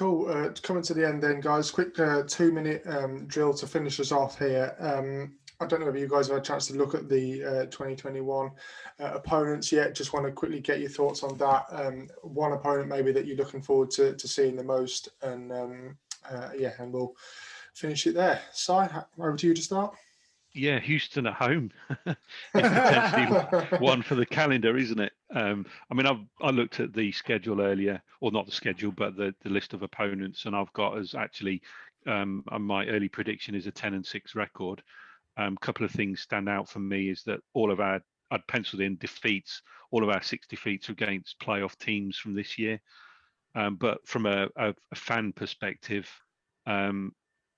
Cool. Coming to the end then, guys. Quick 2-minute drill to finish us off here. I don't know if you guys have had a chance to look at the 2021 opponents yet. Just want to quickly get your thoughts on that. One opponent maybe that you're looking forward to seeing the most, and and we'll finish it there. Si, over to you to start. Yeah, Houston at home is potentially one for the calendar, isn't it? I mean, I looked at the schedule earlier, or not the schedule, but the list of opponents, and I've got as actually my early prediction is a 10-6 record. A couple of things stand out for me is that I'd penciled in defeats, all of our 6 defeats are against playoff teams from this year. But from a fan perspective,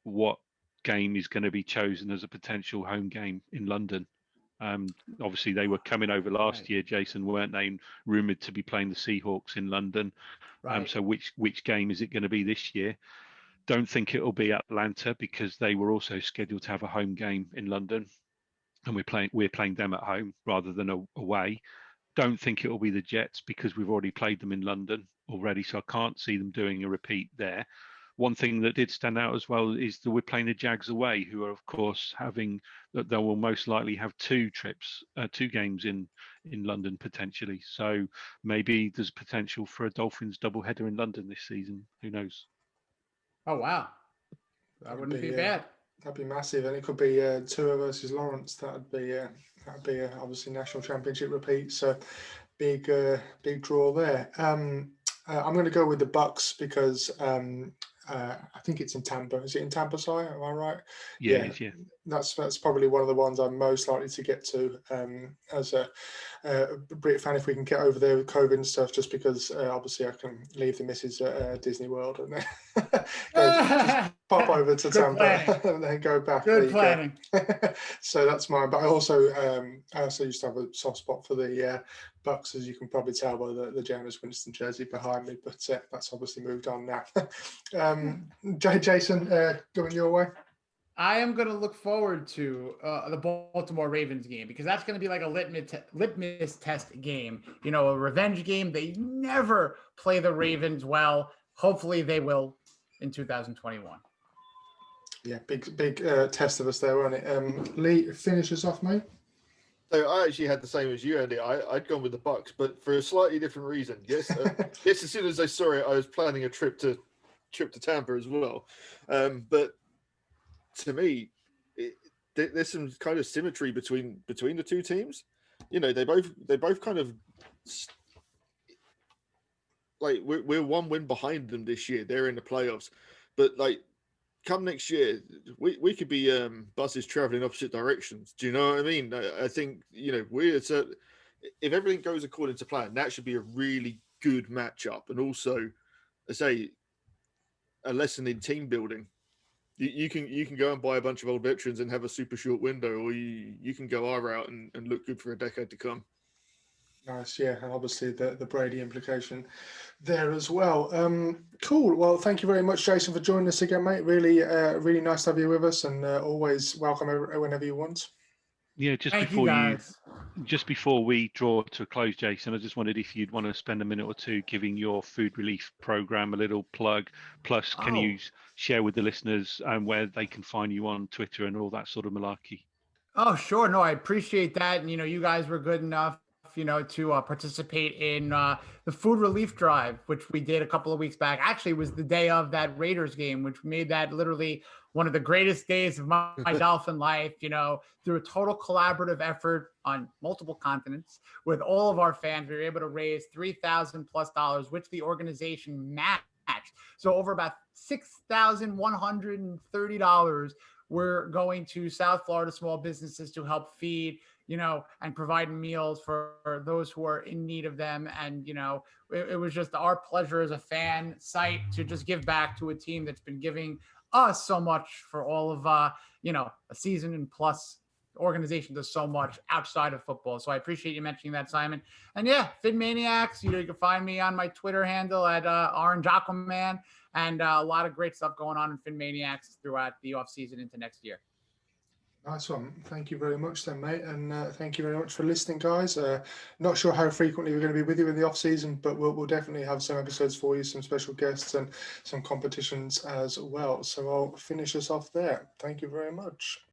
what game is going to be chosen as a potential home game in London? Obviously, they were coming over last year, Jason, weren't they? Rumoured to be playing the Seahawks in London. Right. So which game is it going to be this year? Don't think it'll be Atlanta because they were also scheduled to have a home game in London, and we're playing them at home rather than away. Don't think it will be the Jets because we've already played them in London already, so I can't see them doing a repeat there. One thing that did stand out as well is that we're playing the Jags away, who are of course they will most likely have 2 games in London potentially. So maybe there's potential for a Dolphins doubleheader in London this season. Who knows? Oh wow, that wouldn't be bad. That'd be massive, and it could be Tua versus Lawrence. That'd be obviously national championship repeat. So big draw there. I'm going to go with the Bucks because I think it's in Tampa. Is it in Tampa, Si? Am I right? Yeah. That's probably one of the ones I'm most likely to get to as a Brit fan if we can get over there with COVID and stuff. Just because obviously I can leave the missus at Disney World and then just pop over to Tampa and then go back. Good planning. So that's mine. But I also used to have a soft spot for the Bucks, as you can probably tell by the Jameis Winston jersey behind me. But that's obviously moved on now. Jason, going your way. I am going to look forward to the Baltimore Ravens game because that's going to be like a litmus test game. You know, a revenge game. They never play the Ravens well. Hopefully they will in 2021. Yeah, big test of us there, wasn't it? Lee, finish us off, mate. So I actually had the same as you, Andy. I'd gone with the Bucks, but for a slightly different reason. Yes, as soon as I saw it, I was planning a trip to Tampa as well. But to me, there's some kind of symmetry between the two teams. You know, they both kind of like we're 1 win behind them this year. They're in the playoffs, but like come next year, we could be buses traveling opposite directions. Do you know what I mean? I think, you know, if everything goes according to plan, that should be a really good matchup, and also, I say, a lesson in team building. You can go and buy a bunch of old veterans and have a super short window, or you can go our route and look good for a decade to come. Nice, yeah, and obviously the Brady implication there as well. Cool. Well, thank you very much, Jason, for joining us again, mate. Really, really nice to have you with us, and always welcome whenever you want. Yeah, just before we draw to a close, Jason, I just wondered if you'd want to spend a minute or two giving your food relief program a little plug. Plus, can you share with the listeners where they can find you on Twitter and all that sort of malarkey? Oh, sure. No, I appreciate that. And, you know, you guys were good enough, you know, to participate in the food relief drive, which we did a couple of weeks back. Actually, it was the day of that Raiders game, which made that literally one of the greatest days of my Dolphin life, you know, through a total collaborative effort on multiple continents with all of our fans. We were able to raise $3,000+ which the organization matched. So over about $6,130 we're going to South Florida small businesses to help feed, you know, and provide meals for those who are in need of them. And, you know, it was just our pleasure as a fan site to just give back to a team that's been giving us so much for all of, you know, a season and plus. The organization does so much outside of football. So I appreciate you mentioning that, Simon. And yeah, Fin Maniacs, you know, you can find me on my Twitter handle at Orange Aquaman, and a lot of great stuff going on in Fin Maniacs throughout the offseason into next year. Nice one. Thank you very much then, mate. And thank you very much for listening, guys. Not sure how frequently we're going to be with you in the off season, but we'll definitely have some episodes for you, some special guests and some competitions as well. So I'll finish us off there. Thank you very much.